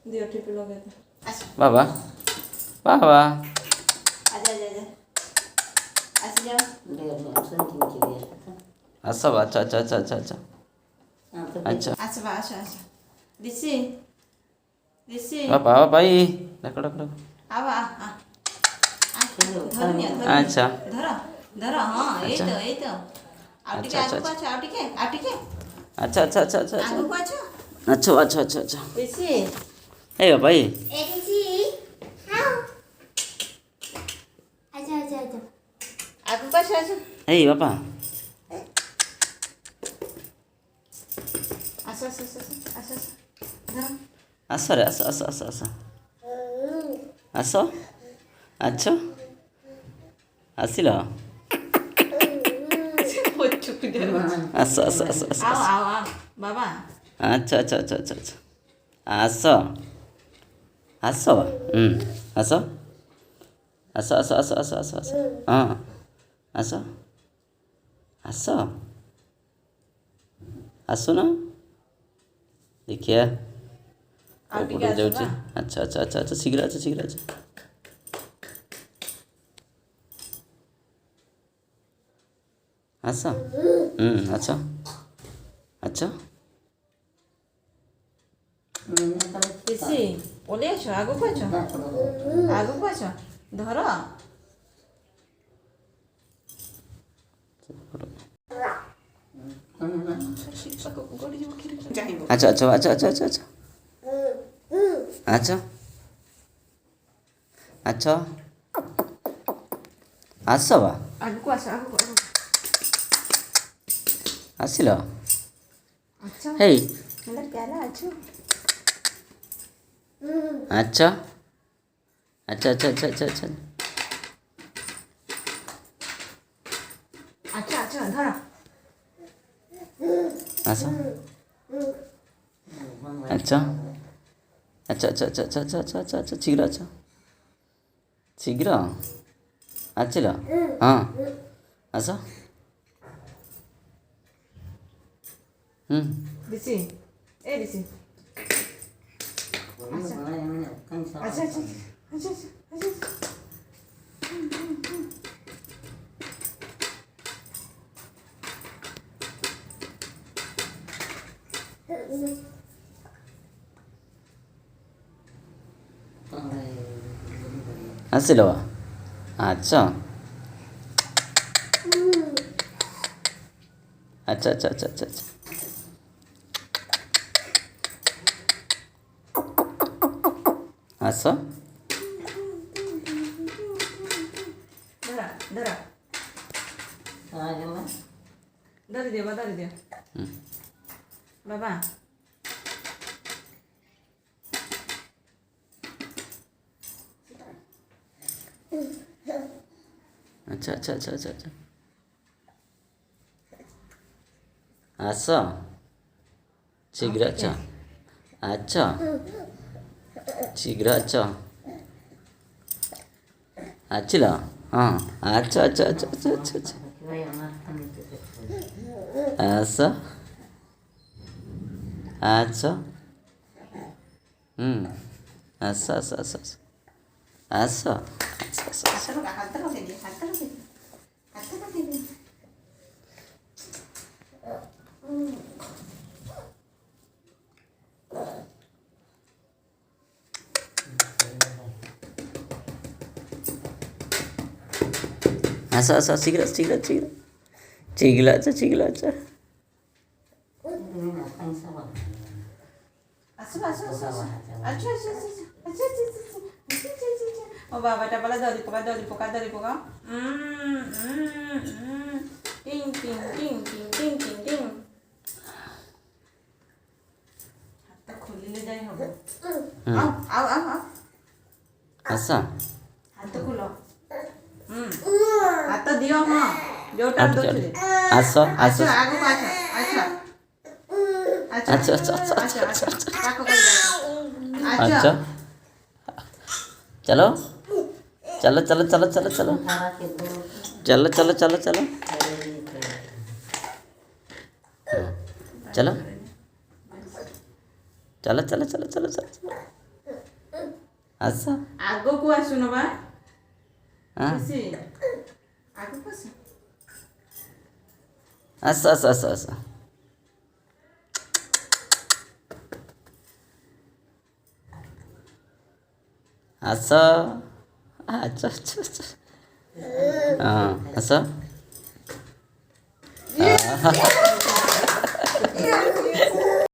दियो टिप लगे बाबा बाबा असं अच्छा अच्छा अच्छा अच्छा अच्छा अच्छा अच्छा दिसी दिसी बाबा बाई लकडं लकडं आवा अच्छा धर धर हाँ ये अच्छा। तो आउ टिके अच्छा, आगु को आउ टिके अच्छा अच्छा अच्छा अच्छा आगु को अच्छा अच्छा अच्छा अच्छा अच्छा दिसी ए बाई आगु को आछो ए बाबा आछो धर असं रे असं असं असं असं असं अच्छा ଆସିଲ ଆସ ଆସ ଆସ ଆସ आओ आओ आओ बाबा ଆଚ୍ଛା ଆଚ୍ଛା ଆଚ୍ଛା ଆଚ୍ଛା ଆଚ୍ଛା ଆସ ଆସ ଆସ ଆସ ଆସ ଆସ ଆସ ଆସ ଆସ ହଁ ଆସ ଆସ ଆସୁନ ଦେଖିବା ଆଉ ଟିକେ କୋଉପଟେ ଆସ ଯାଉଛି ବା। ଆଚ୍ଛା ଆଚ୍ଛା ଆଚ୍ଛା ଆଚ୍ଛା ଶୀଘ୍ର ଆଚ୍ଛା ଶୀଘ୍ର ଆଚ୍ଛା ଆସ ଆଚ୍ଛା ଆଚ୍ଛା दिसी ओले आछो आगु को आछो धर अच्छा अच्छा अच्छा अच्छा अच्छा अच्छा अच्छा अच्छा ଆସ ବା आगु को आछो ଆସିଲ अच्छा ହେଇ मतलब प्याला आछो ଆଚ୍ଛା ଆଚ୍ଛା ଆଚ୍ଛା ଆଚ୍ଛା ଆଚ୍ଛା ଆଚ୍ଛା अच्छा धर ଆସ ଆଚ୍ଛା ଆଚ୍ଛା ଆଚ୍ଛା ଆଚ୍ଛା ଆଚ୍ଛା ଆଚ୍ଛା ଆଚ୍ଛା ଆଚ୍ଛା ଆଚ୍ଛା ଶୀଘ୍ର ଆଚ୍ଛା ଶୀଘ୍ର ଆସିଲ ହଁ ଆସ दिसी ए दिसी अच्छा अच्छा ଆସିଲ ବା ଆଚ୍ଛା ଆଚ୍ଛା ଆଚ୍ଛା ଆଚ୍ଛା ଆଚ୍ଛା ଆଚ୍ଛା ଆସ धर धर दियो बाबा ଆଚ୍ଛା ଆଚ୍ଛା ଆଚ୍ଛା ଆଚ୍ଛା ଆଚ୍ଛା ଆସ ଶୀଘ୍ର ଆଚ୍ଛା ଆଚ୍ଛା ଶୀଘ୍ର ଆଚ୍ଛା ଆସିଲ ହଁ ଆଚ୍ଛା ଆଚ୍ଛା ଆଚ୍ଛା ଆଚ୍ଛା ଆଚ୍ଛା ଆଚ୍ଛା ଆସ ଆସ ଆସ ଆସ ଆସ ଆସ ଆସ ଆସ ଆସ हाथ रखे दे ଆସ ଆସ ଶୀଘ୍ର ଶୀଘ୍ର ଶୀଘ୍ର ଶୀଘ୍ର ଆଚ୍ଛା ଶୀଘ୍ର ଆଚ୍ଛା ओ बाबा टापला धरी पका टिंग टिंग टिंग टिंग टिंग टिंग टिंग हाथ खोलिले जाई हबो आओ आओ आओ आओ ଆସ हाथ खोलो हाथ दियो हाँ जोटा ଆଉ दो ଟିକେ छे ଆସ ଆସ अच्छा आगो अच्छा अच्छा ଆଚ୍ଛା ଆଚ୍ଛା ଆଚ୍ଛା ଆଚ୍ଛା ଆଚ୍ଛା पाको कर अच्छा चलो चलो चलो चलो चलो चलो चलो चलो चलो चलो चला चला चला चला चला चला चला असं ଆଗକୁ ଆସୁନ ବା हां ଖୁସି ଆଗକୁ ଆସ असं असं असं असं असं अच्छा अच्छा अच्छा हां असं